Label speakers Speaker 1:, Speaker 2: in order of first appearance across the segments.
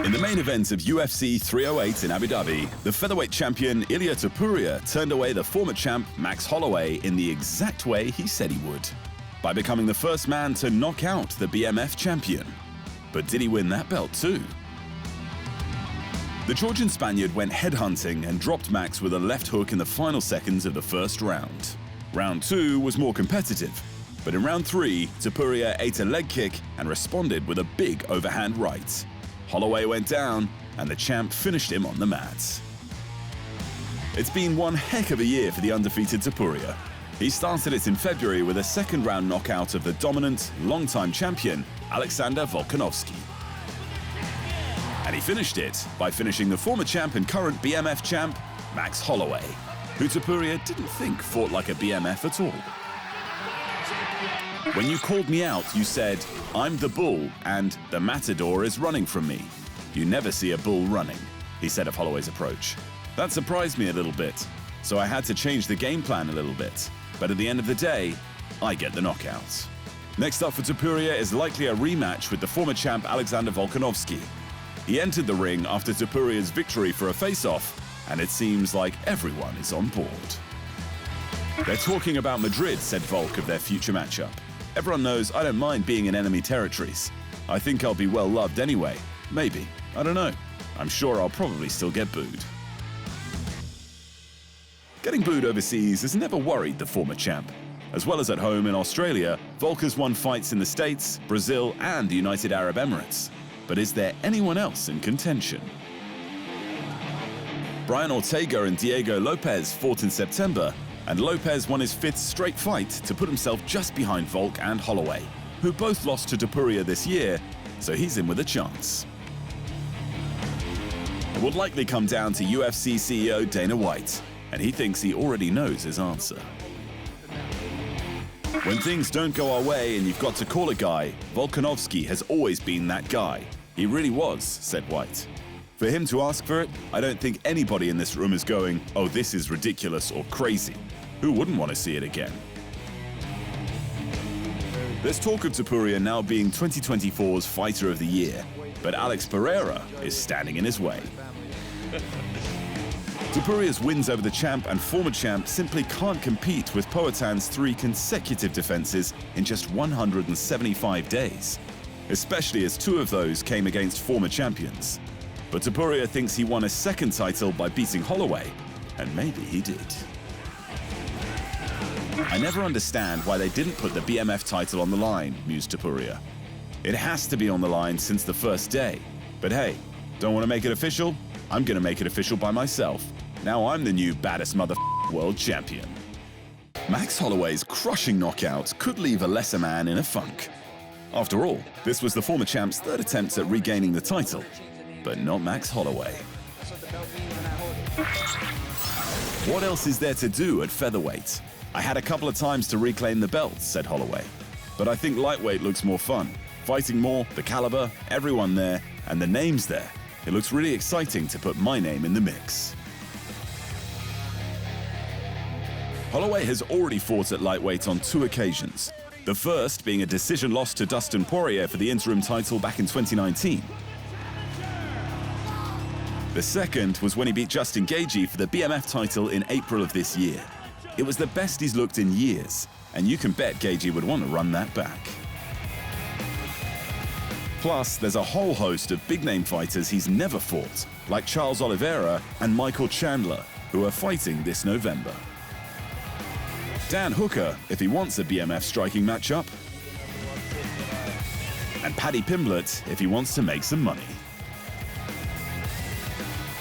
Speaker 1: In the main event of UFC 308 in Abu Dhabi, the featherweight champion Ilia Topuria turned away the former champ Max Holloway in the exact way he said he would, by becoming the first man to knock out the BMF champion. But did he win that belt too? The Georgian Spaniard went headhunting and dropped Max with a left hook in the final seconds of the first round. Round 2 was more competitive, but in round 3, Topuria ate a leg kick and responded with a big overhand right. Holloway went down, and the champ finished him on the mat. It's been one heck of a year for the undefeated Topuria. He started it in February with a second-round knockout of the dominant, long-time champion, Alexander Volkanovski. And he finished it by finishing the former champ and current BMF champ, Max Holloway, who Topuria didn't think fought like a BMF at all. When you called me out, you said, "I'm the bull and the matador is running from me. You never see a bull running," he said of Holloway's approach. That surprised me a little bit, so I had to change the game plan a little bit. But at the end of the day, I get the knockouts. Next up for Topuria is likely a rematch with the former champ Alexander Volkanovski. He entered the ring after Topuria's victory for a face-off, and it seems like everyone is on board. "They're talking about Madrid," said Volk of their future matchup. "Everyone knows I don't mind being in enemy territories. I think I'll be well loved anyway. Maybe. I don't know. I'm sure I'll probably still get booed." Getting booed overseas has never worried the former champ. As well as at home in Australia, Volk has won fights in the States, Brazil, and the United Arab Emirates. But is there anyone else in contention? Brian Ortega and Diego Lopez fought in September, and Lopez won his 5th straight fight to put himself just behind Volk and Holloway, who both lost to Topuria this year, so he's in with a chance. It will likely come down to UFC CEO Dana White, and he thinks he already knows his answer. "When things don't go our way and you've got to call a guy, Volkanovski has always been that guy. He really was," said White. For him to ask for it, I don't think anybody in this room is going, "Oh, this is ridiculous or crazy." Who wouldn't want to see it again? There's talk of Topuria now being 2024's Fighter of the Year, but Alex Pereira is standing in his way. Topuria's wins over the champ and former champ simply can't compete with Poatan's 3 consecutive defenses in just 175 days, especially as 2 of those came against former champions. But Topuria thinks he won a second title by beating Holloway, and maybe he did. "I never understand why they didn't put the BMF title on the line," mused Topuria. "It has to be on the line since the first day. But hey, don't want to make it official? I'm going to make it official by myself. Now I'm the new baddest world champion." Max Holloway's crushing knockout could leave a lesser man in a funk. After all, this was the former champ's 3rd attempt at regaining the title, but not Max Holloway. "What else is there to do at featherweight? I had a couple of times to reclaim the belt," said Holloway. "But I think lightweight looks more fun. Fighting more, the caliber, everyone there, and the names there. It looks really exciting to put my name in the mix." Holloway has already fought at lightweight on 2 occasions, the first being a decision loss to Dustin Poirier for the interim title back in 2019. The second was when he beat Justin Gaethje for the BMF title in April of this year. It was the best he's looked in years, and you can bet Gaethje would want to run that back. Plus, there's a whole host of big-name fighters he's never fought, like Charles Oliveira and Michael Chandler, who are fighting this November. Dan Hooker, if he wants a BMF striking matchup. And Paddy Pimblett, if he wants to make some money.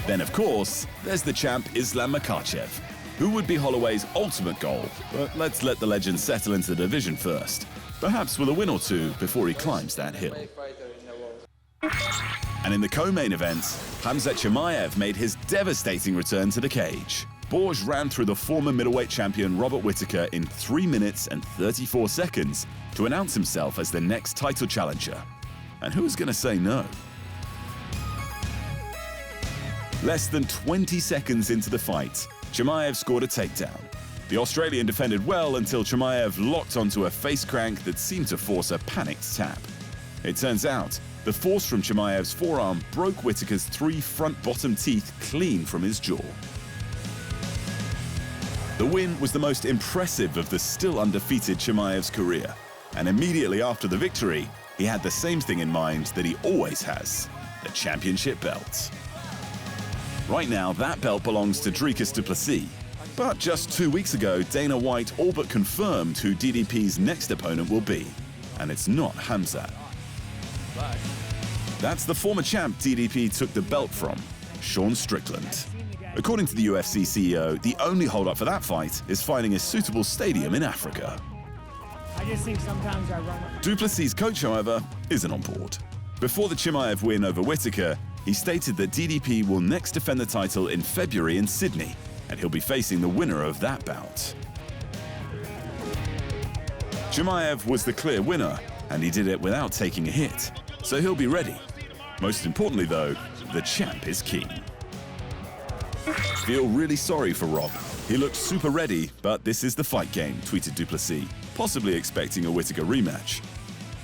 Speaker 1: Then, of course, there's the champ Islam Makhachev, who would be Holloway's ultimate goal, but let's let the legend settle into the division first, perhaps with a win or 2 before he climbs that hill. And in the co-main event, Khamzat Chimaev made his devastating return to the cage. Borz ran through the former middleweight champion Robert Whittaker in 3 minutes and 34 seconds to announce himself as the next title challenger. And who's going to say no? Less than 20 seconds into the fight, Chimaev scored a takedown. The Australian defended well until Chimaev locked onto a face crank that seemed to force a panicked tap. It turns out, The force from Chimaev's forearm broke Whittaker's 3 front-bottom teeth clean from his jaw. The win was the most impressive of the still undefeated Chimaev's career, and immediately after the victory, he had the same thing in mind that he always has: the championship belt. Right now, that belt belongs to Dricus du Plessis. But just 2 weeks ago, Dana White all but confirmed who DDP's next opponent will be, and it's not Khamzat. That's the former champ DDP took the belt from, Sean Strickland. According to the UFC CEO, the only hold-up for that fight is finding a suitable stadium in Africa.
Speaker 2: I just think sometimes I run.
Speaker 1: Du Plessis' coach, however, isn't on board. Before the Chimaev win over Whittaker, he stated that DDP will next defend the title in February in Sydney, and he'll be facing the winner of that bout. Chimaev was the clear winner, and he did it without taking a hit, so he'll be ready. Most importantly, though, the champ is keen. Feel really sorry for Rob. He looked super ready, but this is the fight game, tweeted du Plessis, possibly expecting a Whittaker rematch.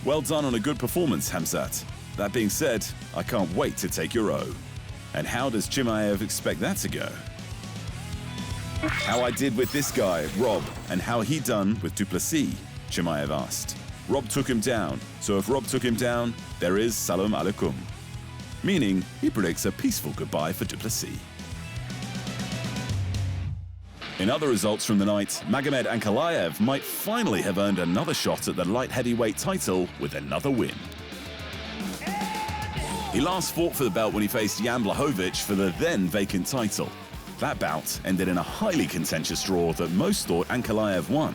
Speaker 1: Well done on a good performance, Khamzat. That being said, I can't wait to take your O. And how does Chimaev expect that to go? How I did with this guy, Rob, and how he done with du Plessis, Chimaev asked. Rob took him down, so if Rob took him down, there is salam alaikum. Meaning, he predicts a peaceful goodbye for du Plessis. In other results from the night, Magomed Ankalaev might finally have earned another shot at the light heavyweight title with another win. He last fought for the belt when he faced Jan Blachowicz for the then vacant title. That bout ended in a highly contentious draw that most thought Ankalaev won.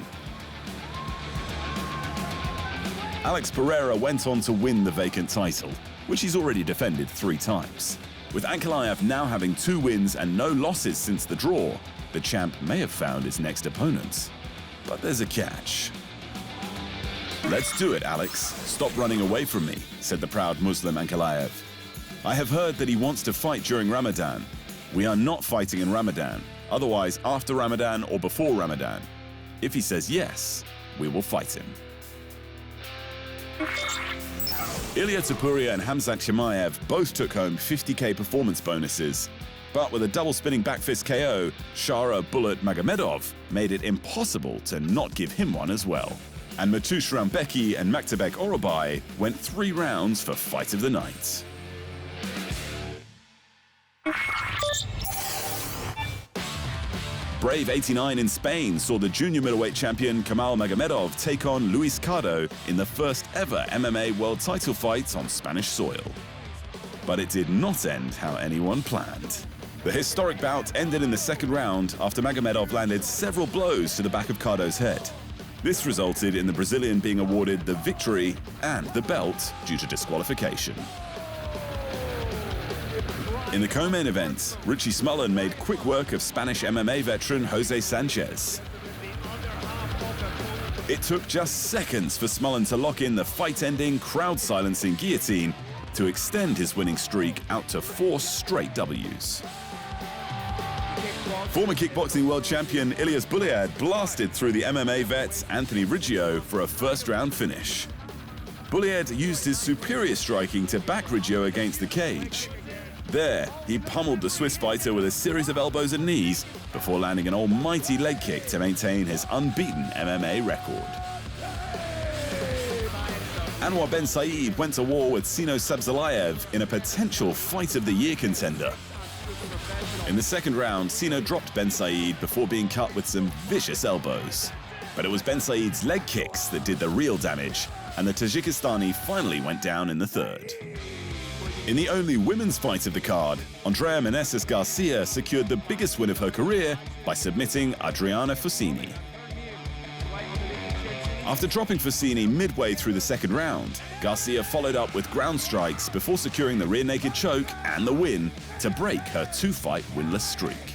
Speaker 1: Alex Pereira went on to win the vacant title, which he's already defended 3 times. With Ankalaev now having 2 wins and no losses since the draw, the champ may have found his next opponent. But there's a catch. "Let's do it, Alex. Stop running away from me," said the proud Muslim Ankalaev. "I have heard that he wants to fight during Ramadan. We are not fighting in Ramadan, otherwise after Ramadan or before Ramadan. If he says yes, we will fight him." Ilia Topuria and Khamzat Chimaev both took home 50k performance bonuses. But with a double spinning back fist KO, Shara Bullet Magomedov made it impossible to not give him one as well. And Matush Rambeki and Maktabek Orobai went 3 rounds for fight of the night. Brave 89 in Spain saw the junior middleweight champion Kamal Magomedov take on Luiz Cado in the first ever MMA world title fight on Spanish soil. But it did not end how anyone planned. The historic bout ended in the second round after Magomedov landed several blows to the back of Cado's head. This resulted in the Brazilian being awarded the victory and the belt due to disqualification. In the co-main event, Richie Smullen made quick work of Spanish MMA veteran Jose Sanchez. It took just seconds for Smullen to lock in the fight-ending, crowd-silencing guillotine to extend his winning streak out to 4 straight Ws. Former kickboxing world champion Ilias Buliad blasted through the MMA vet Anthony Riggio for a first-round finish. Buliad used his superior striking to back Riggio against the cage. There, he pummeled the Swiss fighter with a series of elbows and knees before landing an almighty leg kick to maintain his unbeaten MMA record. Anwar Ben Saeed went to war with Sino Sabzalayev in a potential Fight of the Year contender. In the second round, Sino dropped Ben Saeed before being cut with some vicious elbows. But it was Ben Saeed's leg kicks that did the real damage, and the Tajikistani finally went down in the third. In the only women's fight of the card, Andrea Meneses Garcia secured the biggest win of her career by submitting Adriana Fossini. After dropping Fossini midway through the second round, Garcia followed up with ground strikes before securing the rear naked choke and the win to break her 2-fight winless streak.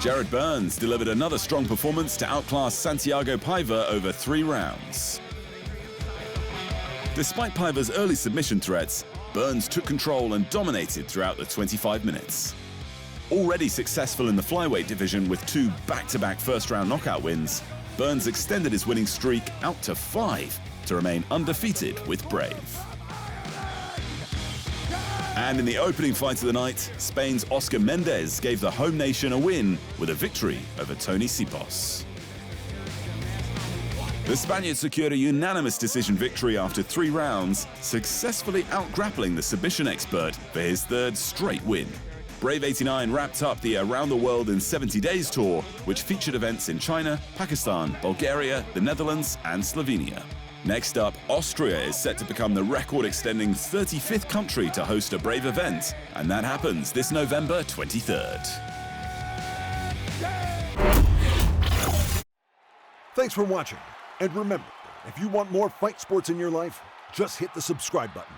Speaker 1: Jared Burns delivered another strong performance to outclass Santiago Paiva over 3 rounds. Despite Paiva's early submission threats, Burns took control and dominated throughout the 25 minutes. Already successful in the flyweight division with 2 back-to-back first-round knockout wins, Burns extended his winning streak out to 5 to remain undefeated with Brave. And in the opening fight of the night, Spain's Oscar Mendez gave the home nation a win with a victory over Tony Sipos. The Spaniard secured a unanimous decision victory after 3 rounds, successfully out-grappling the submission expert for his 3rd straight win. Brave 89 wrapped up the Around the World in 70 Days tour, which featured events in China, Pakistan, Bulgaria, the Netherlands, and Slovenia. Next up, Austria is set to become the record-extending 35th country to host a Brave event, and that happens this November 23rd.
Speaker 3: Thanks for watching. And remember, if you want more fight sports in your life, just hit the subscribe button.